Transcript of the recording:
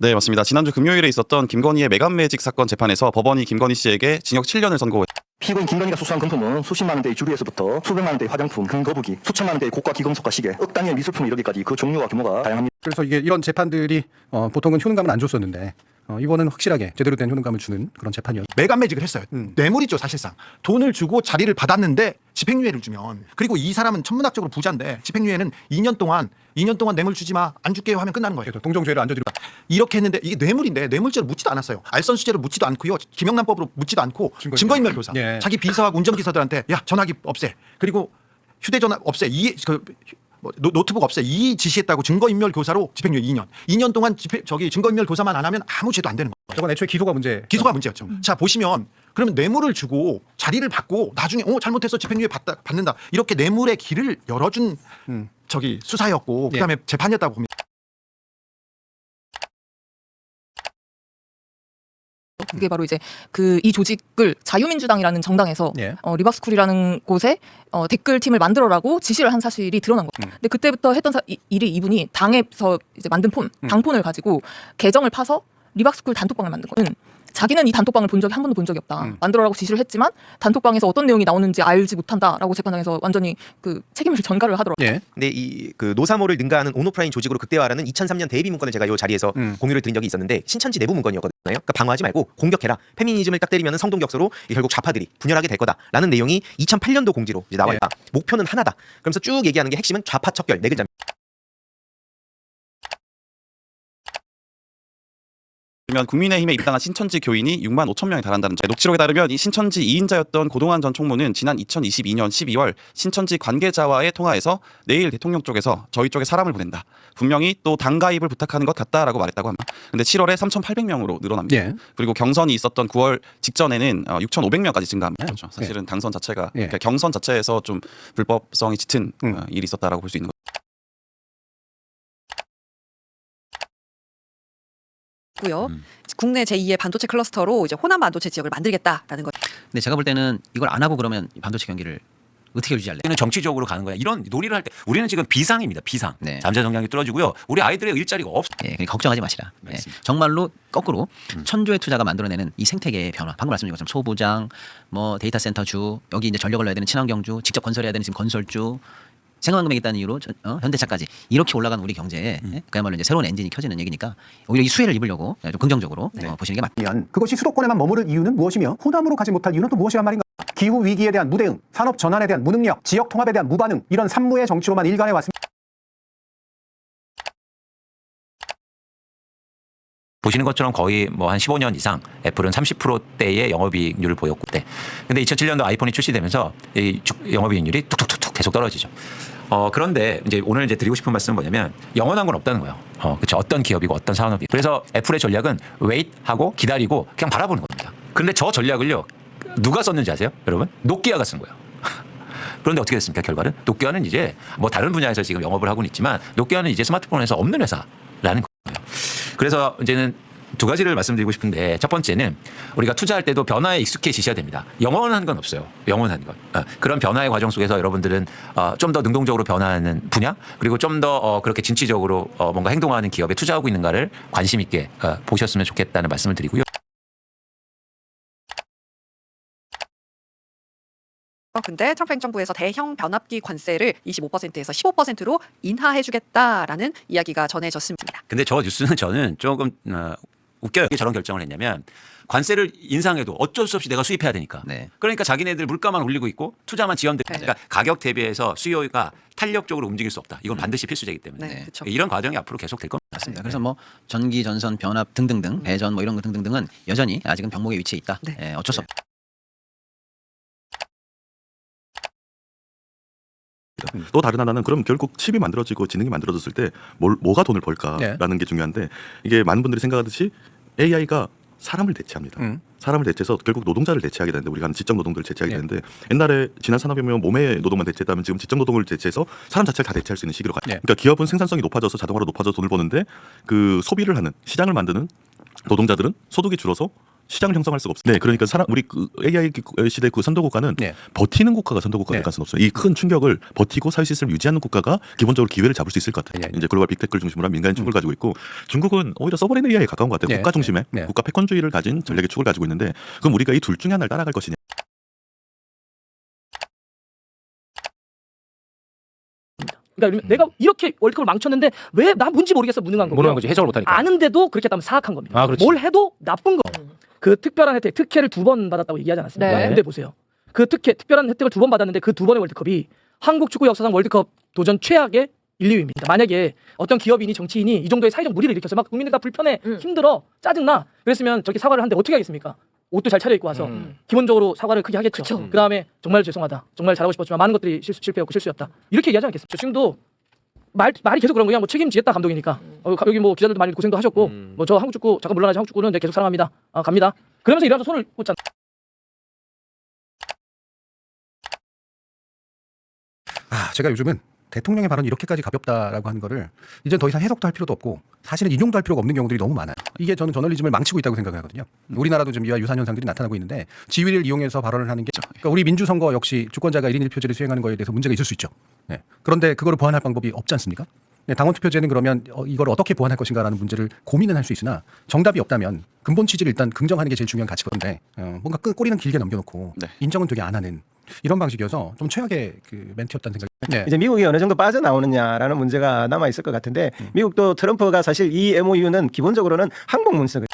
네, 맞습니다. 지난주 금요일에 있었던 김건희의 매간매직 사건 재판에서 법원이 김건희 씨에게 징역 7년을 선고했습니다. 피고인 김건희가 수수한 금품은 수십만 원대의 주류에서부터 수백만 원대의 화장품, 금거북이, 수천만 원대의 고가 기금속과 시계, 억 단위의 미술품에 이르기까지 그 종류와 규모가 다양합니다. 그래서 이게 이런 재판들이 보통은 효능감은 안 줬었는데 이번은 확실하게 제대로 된 효능감을 주는 그런 재판이었습니다. 매간매직을 했어요. 뇌물이죠 사실상. 돈을 주고 자리를 받았는데 집행유예를 주면, 그리고 이 사람은 천문학적으로 부자인데 집행유예는 2년 동안 뇌물 주지 마, 안 줄게요 하면 끝나는 거예요. 그래서 동정죄를 안 저지르고 이렇게 했는데 이게 뇌물인데 뇌물죄를 묻지도 않았어요. 알선수재를 묻지도 않고요. 김영란법으로 묻지도 않고 증거인멸 교사. 예. 자기 비서하고 운전기사들한테 야 전화기 없애. 그리고 휴대전화 없애. 노트북 없애. 이 지시했다고 증거인멸 교사로 집행유예 2년. 2년 동안 증거인멸 교사만 안 하면 아무 죄도 안 되는 거예요. 저건 애초에 기소가 문제였죠. 자 보시면 그러면 뇌물을 주고 자리를 받고 나중에 잘못해서 집행유예 받는다. 이렇게 뇌물의 길을 열어준 수사였고 그다음에 재판이었다고 봅니다. 그게 바로 이제 이 조직을 자유민주당이라는 정당에서 리박스쿨이라는 곳에 댓글 팀을 만들어라고 지시를 한 사실이 드러난 거예요. 근데 그때부터 했던 일이 이분이 당에서 이제 만든 당폰을 가지고 계정을 파서 리박스쿨 단톡방을 만든 거예요. 자기는 이 단톡방을 본 적이 한 번도 본 적이 없다. 만들어라고 지시를 했지만 단톡방에서 어떤 내용이 나오는지 알지 못한다라고 재판장에서 완전히 그 책임을 전가를 하더라고요. 근데 이 노사모를 능가하는 온오프라인 조직으로 극대화라는 2003년 대비 문건을 제가 이 자리에서 공유를 드린 적이 있었는데 신천지 내부 문건이었거든요. 그러니까 방어하지 말고 공격해라. 페미니즘을 딱 때리면 성동격서로 결국 좌파들이 분열하게 될 거다라는 내용이 2008년도 공지로 이제 나와 있다. 목표는 하나다. 그러면서 쭉 얘기하는 게 핵심은 좌파 척결 네 글자입니다. 그러면 국민의힘에 입당한 신천지 교인이 6만 5천 명에 달한다는 녹취록에 따르면 이 신천지 2인자였던 고동환 전 총무는 지난 2022년 12월 신천지 관계자와의 통화에서 내일 대통령 쪽에서 저희 쪽에 사람을 보낸다. 분명히 또 당 가입을 부탁하는 것 같다라고 말했다고 합니다. 근데 7월에 3,800명으로 늘어납니다. 그리고 경선이 있었던 9월 직전에는 6,500명까지 증가합니다. 그렇죠. 사실은 당선 자체가 그러니까 경선 자체에서 좀 불법성이 짙은 일이 있었다라고 볼 수 있는 거죠. 고요. 국내 제2의 반도체 클러스터로 이제 호남 반도체 지역을 만들겠다라는 거. 근데 제가 볼 때는 이걸 안 하고 그러면 반도체 경기를 어떻게 유지할래? 우리는 정치적으로 가는 거야. 이런 놀이를 할 때 우리는 지금 비상입니다. 비상. 잠재 성장이 떨어지고요. 우리 아이들의 일자리가 없어. 그러니까 걱정하지 마시라. 정말로 거꾸로 천조의 투자가 만들어내는 이 생태계의 변화. 방금 말씀드린 것처럼 소부장, 뭐 데이터 센터주, 여기 이제 전력을 넣어야 되는 친환경주, 직접 건설해야 되는 지금 건설주. 생각한 금액이 있다는 이유로 현대차까지 이렇게 올라간 우리 경제에 그야말로 이제 새로운 엔진이 켜지는 얘기니까 오히려 이 수혜를 입으려고 좀 긍정적으로 보시는 게 맞습니다. 그것이 수도권에만 머무를 이유는 무엇이며 호남으로 가지 못할 이유는 또 무엇이란 말인가? 기후 위기에 대한 무대응, 산업 전환에 대한 무능력, 지역 통합에 대한 무반응 이런 산무의 정치로만 일관해 왔습니다. 보시는 것처럼 거의 뭐 한 15년 이상 애플은 30%대의 영업이익률을 보였고 때. 근데 2007년도 아이폰이 출시되면서 이 영업이익률이 툭툭툭툭 계속 떨어지죠. 그런데 이제 오늘 이제 드리고 싶은 말씀은 뭐냐면 영원한 건 없다는 거예요. 그렇죠. 어떤 기업이고 어떤 산업이. 그래서 애플의 전략은 웨이트하고 기다리고 그냥 바라보는 겁니다. 그런데 저 전략을요. 누가 썼는지 아세요? 여러분? 노키아가 쓴 거예요. 그런데 어떻게 됐습니까? 결과는 노키아는 이제 뭐 다른 분야에서 지금 영업을 하고는 있지만 노키아는 이제 스마트폰에서 없는 회사라는 거예요. 그래서 이제는 두 가지를 말씀드리고 싶은데 첫 번째는 우리가 투자할 때도 변화에 익숙해지셔야 됩니다. 영원한 건 없어요. 영원한 건. 그런 변화의 과정 속에서 여러분들은 좀 더 능동적으로 변화하는 분야 그리고 좀 더 그렇게 진취적으로 뭔가 행동하는 기업에 투자하고 있는가를 관심 있게 보셨으면 좋겠다는 말씀을 드리고요. 근데 트럼프 행정부에서 대형 변압기 관세를 25%에서 15%로 인하해주겠다라는 이야기가 전해졌습니다. 근데 저 뉴스는 저는 조금 웃겨요. 왜 저런 결정을 했냐면 관세를 인상해도 어쩔 수 없이 내가 수입해야 되니까. 그러니까 자기네들 물가만 올리고 있고 투자만 지연되니까 그러니까 가격 대비해서 수요가 탄력적으로 움직일 수 없다. 이건 반드시 필수제이기 때문에 이런 과정이 앞으로 계속 될 겁니다. 맞습니다. 그래서 뭐 전기, 전선, 변압 등등등 배전 뭐 이런 거 등등등은 여전히 아직은 병목에 위치해 있다. 어쩔 수 없다. 또 다른 하나는 그럼 결국 칩이 만들어지고 지능이 만들어졌을 때 뭐가 돈을 벌까라는 게 중요한데 이게 많은 분들이 생각하듯이 AI가 사람을 대체합니다. 사람을 대체해서 결국 노동자를 대체하게 되는데 우리가 하는 지적 노동들을 대체하게 되는데 옛날에 지난 산업이면 몸의 노동만 대체했다면 지금 지적 노동을 대체해서 사람 자체를 다 대체할 수 있는 시기로 가요. 그러니까 기업은 생산성이 높아져서 자동화로 높아져서 돈을 버는데 그 소비를 하는 시장을 만드는 노동자들은 소득이 줄어서 시장을 형성할 수가 없어요. 네, 그러니까 우리 그 AI 시대 그 선도 국가는 버티는 국가가 선도 국가가 될 가능성은 없어요. 이 큰 충격을 버티고 사회 시스템을 유지하는 국가가 기본적으로 기회를 잡을 수 있을 것 같아요. 이제 글로벌 빅테크를 중심으로 한 민간인 축을 가지고 있고 중국은 오히려 서버레인 AI에 가까운 것 같아요. 국가 중심의 국가 패권주의를 가진 전략의 축을 가지고 있는데 그럼 우리가 이 둘 중에 하나를 따라갈 것이냐? 그러니까 내가 이렇게 월드컵을 망쳤는데 왜 나 뭔지 모르겠어 무능한 거고. 모르는 거지. 해석을 못하니까. 아는데도 그렇게 했다면 사악한 겁니다. 아, 그렇지. 뭘 해도 나쁜 거. 그 특별한 혜택, 특혜를 2번 받았다고 얘기하지 않았습니까? 네. 근데 보세요. 그 특별한 혜택을 2번 받았는데 그 2번의 월드컵이 한국 축구 역사상 월드컵 도전 최악의 1, 2위입니다. 만약에 어떤 기업인이 정치인이 이 정도의 사회적 무리를 일으켜서 막 국민들 다 불편해, 힘들어, 짜증나 그랬으면 저렇게 사과를 하는데 어떻게 하겠습니까? 옷도 잘 차려입고 와서 기본적으로 사과를 크게 하겠죠. 그다음에 정말 죄송하다. 정말 잘하고 싶었지만 많은 것들이 실패였고 실수였다. 이렇게 얘기하지 않겠습니까? 지금도 말이 계속 그런 거야. 뭐 책임지겠다 감독이니까. 여기 뭐 기자들도 많이 고생도 하셨고 뭐 저 한국 축구 잠깐 물러나지 한국 축구는 계속 사랑합니다. 갑니다. 그러면서 일하면서 손을 꽂잖아. 제가 요즘은 대통령의 발언이 이렇게까지 가볍다라고 하는 거를 이제 더 이상 해석도 할 필요도 없고 사실은 인용도 할 필요가 없는 경우들이 너무 많아요. 이게 저는 저널리즘을 망치고 있다고 생각하거든요. 우리나라도 좀 이와 유사한 현상들이 나타나고 있는데 지위를 이용해서 발언을 하는 게 그러니까 우리 민주선거 역시 주권자가 1인 1표제를 수행하는 거에 대해서 문제가 있을 수 있죠. 네. 그런데 그거를 보완할 방법이 없지 않습니까? 네, 당원 투표제는 그러면 이걸 어떻게 보완할 것인가라는 문제를 고민은 할 수 있으나 정답이 없다면 근본 취지를 일단 긍정하는 게 제일 중요한 가치거든요. 뭔가 꼬리는 길게 넘겨놓고 인정은 되게 안 하는 이런 방식이어서 좀 최악의 그 멘트였다는 생각이. 이제 미국이 어느 정도 빠져나오느냐라는 문제가 남아 있을 것 같은데 미국도 트럼프가 사실 이 MOU는 기본적으로는 항복 문서거든요.